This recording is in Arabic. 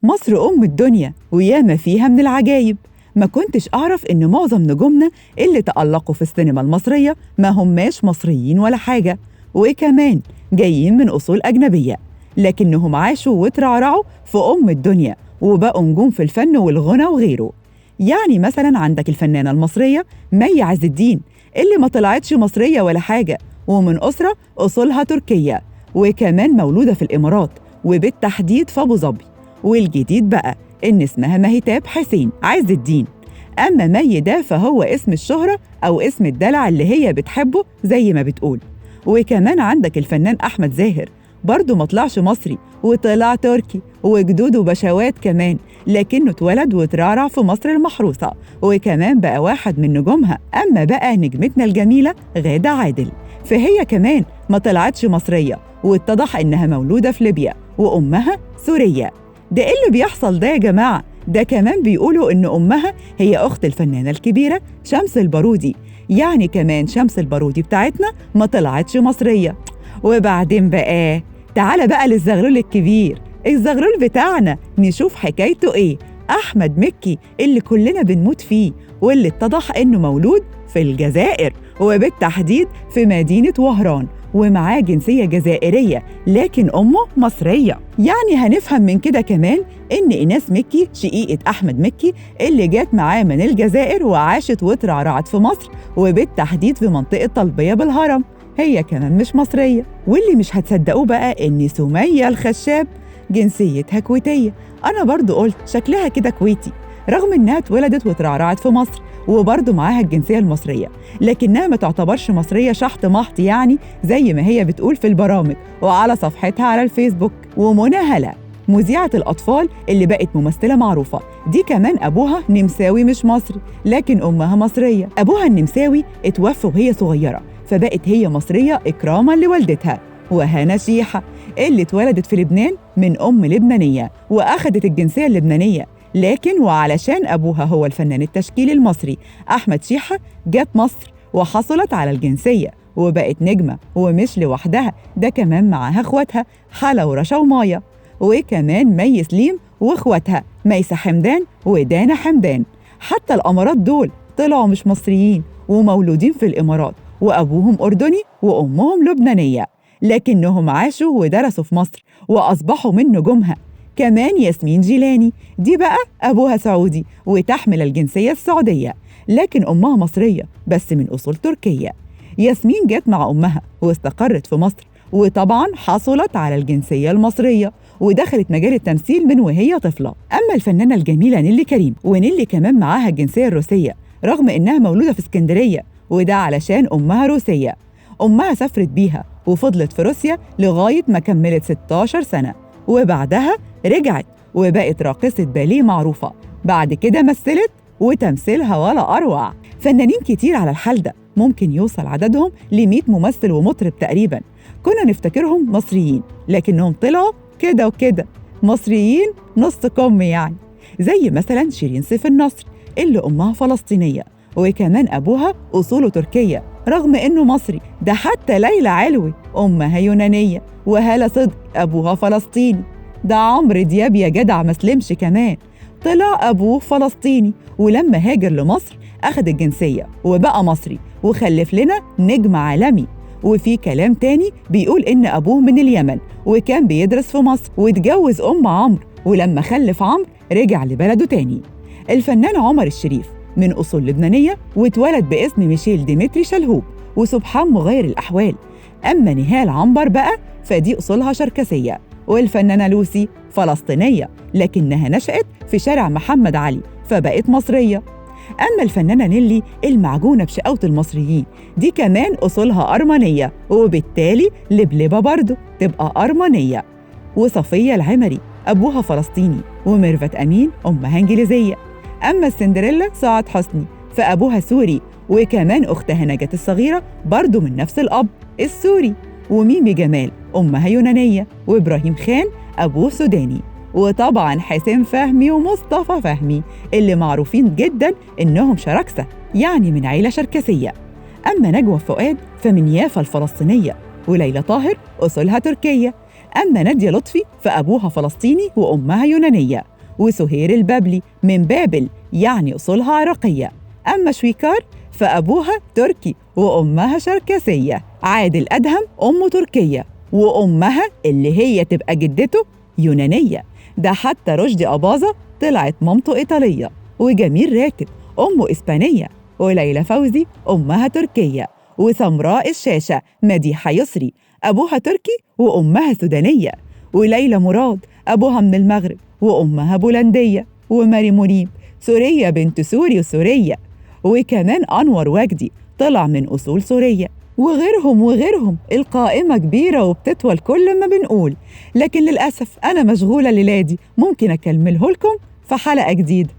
مصر أم الدنيا وياما فيها من العجايب. ما كنتش أعرف إن معظم نجومنا اللي تألقوا في السينما المصرية ما هماش مصريين ولا حاجة، وكمان جايين من أصول أجنبية، لكنهم عاشوا وترعرعوا في أم الدنيا وبقوا نجوم في الفن والغنى وغيره. يعني مثلا عندك الفنانة المصرية مي عز الدين اللي ما طلعتش مصرية ولا حاجة، ومن أسرة أصولها تركية، وكمان مولودة في الإمارات وبالتحديد في أبو ظبي. والجديد بقى إن اسمها مهتاب حسين عز الدين. أما مي ده فهو اسم الشهرة أو اسم الدلع اللي هي بتحبه زي ما بتقول. وكمان عندك الفنان أحمد زاهر، برضه ما طلعش مصري وطلع تركي وجدود وبشوات كمان، لكنه اتولد وترعرع في مصر المحروسة، وكمان بقى واحد من نجومها. أما بقى نجمتنا الجميلة غادة عادل، فهي كمان ما طلعتش مصرية، واتضح إنها مولودة في ليبيا وأمها سورية. ده إيه اللي بيحصل ده يا جماعة؟ ده كمان بيقولوا إن أمها هي أخت الفنانة الكبيرة شمس البارودي، يعني كمان شمس البارودي بتاعتنا ما طلعتش مصرية. وبعدين بقى تعال بقى للزغلول الكبير، الزغلول بتاعنا نشوف حكايته إيه. أحمد مكي اللي كلنا بنموت فيه، واللي اتضح إنه مولود في الجزائر وبالتحديد في مدينة وهران، ومعاه جنسية جزائرية لكن أمه مصرية. يعني هنفهم من كده كمان إن إيناس مكي شقيقة أحمد مكي اللي جات معاه من الجزائر وعاشت وترعرعت في مصر وبالتحديد في منطقة طلبية بالهرم، هي كمان مش مصرية. واللي مش هتصدقوه بقى إن سمية الخشاب جنسيتها كويتية. أنا برضو قلت شكلها كده كويتي، رغم إنها اتولدت وترعرعت في مصر وبرضه معاها الجنسية المصرية، لكنها ما تعتبرش مصرية شحط محط يعني زي ما هي بتقول في البرامج وعلى صفحتها على الفيسبوك. ومنى هلا مذيعة الأطفال اللي بقت ممثلة معروفة، دي كمان أبوها نمساوي مش مصري لكن أمها مصرية. أبوها النمساوي اتوفى وهي صغيرة، فبقت هي مصرية إكراما لوالدتها. وهنا شيحة اللي اتولدت في لبنان من أم لبنانية وأخدت الجنسية اللبنانية، لكن وعلشان أبوها هو الفنان التشكيلي المصري أحمد شيحة جت مصر وحصلت على الجنسية وبقت نجمة، ومش لوحدها، ده كمان معاها اخواتها حلا ورشا ومايا، وكمان مي سليم واخواتها ميسة حمدان ودانا حمدان. حتى الأمارات دول طلعوا مش مصريين ومولودين في الإمارات، وأبوهم أردني وأمهم لبنانية، لكنهم عاشوا ودرسوا في مصر وأصبحوا من نجومها. كمان ياسمين جيلاني دي بقى أبوها سعودي وتحمل الجنسية السعودية، لكن أمها مصرية بس من أصول تركية. ياسمين جت مع أمها واستقرت في مصر، وطبعاً حصلت على الجنسية المصرية ودخلت مجال التمثيل من وهي طفلة. أما الفنانة الجميلة نيلي كريم، ونيلي كمان معاها الجنسية الروسية رغم إنها مولودة في اسكندرية، وده علشان أمها روسية. أمها سافرت بيها وفضلت في روسيا لغاية ما كملت 16 سنة، وبعدها رجعت وبقت راقصة باليه معروفة. بعد كده مثلت وتمثيلها ولا أروع. فنانين كتير على الحال ده، ممكن يوصل عددهم ل100 ممثل ومطرب تقريباً، كنا نفتكرهم مصريين لكنهم طلعوا كده وكده مصريين نص كم يعني. زي مثلاً شيرين سيف النصر اللي أمها فلسطينية وكمان أبوها أصوله تركية رغم إنه مصري. ده حتى ليلى علوي أمها يونانية، وهالة صدق أبوها فلسطيني. ده عمرو دياب يا جدع مسلمش كمان، طلع أبوه فلسطيني ولما هاجر لمصر أخد الجنسية وبقى مصري وخلف لنا نجم عالمي. وفي كلام تاني بيقول إن أبوه من اليمن وكان بيدرس في مصر واتجوز أم عمرو، ولما خلف عمرو رجع لبلده تاني. الفنان عمر الشريف من أصول لبنانية واتولد باسم ميشيل ديمتري شلهوب، وسبحان مغير الأحوال. أما نهال عنبر بقى فدي أصولها شركسية، والفنانة لوسي فلسطينية لكنها نشأت في شارع محمد علي فبقت مصرية. أما الفنانة نيلي المعجونة بشقاوة المصريين دي كمان أصولها أرمنية، وبالتالي لبلبة برضه تبقى أرمنية. وصفية العمري أبوها فلسطيني، وميرفت أمين أمها إنجليزية. أما السندريلا سعاد حسني فأبوها سوري، وكمان أختها نجاة الصغيرة برضه من نفس الأب السوري. وميمي جمال أمها يونانية، وإبراهيم خان أبوه سوداني. وطبعاً حسين فهمي ومصطفى فهمي اللي معروفين جداً إنهم شراكسة يعني من عيلة شركسية. أما نجوى فؤاد فمن يافا الفلسطينية، وليلى طاهر أصولها تركية. أما نادية لطفي فأبوها فلسطيني وأمها يونانية، وسهير البابلي من بابل يعني أصولها عراقية. أما شويكار فأبوها تركي وأمها شركسية. عادل أدهم أمه تركية وأمها اللي هي تبقى جدته يونانية. ده حتى رشدي أباظة طلعت مامته إيطالية. وجميل راتب أمه إسبانية. وليلى فوزي أمها تركية. وسمراء الشاشة مديحة يسري أبوها تركي وأمها سودانية. وليلى مراد أبوها من المغرب وأمها بولندية. وماري منيب سورية بنت سوري وسورية. وكمان أنور وجدي طلع من أصول سورية. وغيرهم القائمة كبيرة وبتطول كل ما بنقول، لكن للأسف أنا مشغولة ليلادي، ممكن أكمله لكم في حلقة جديدة.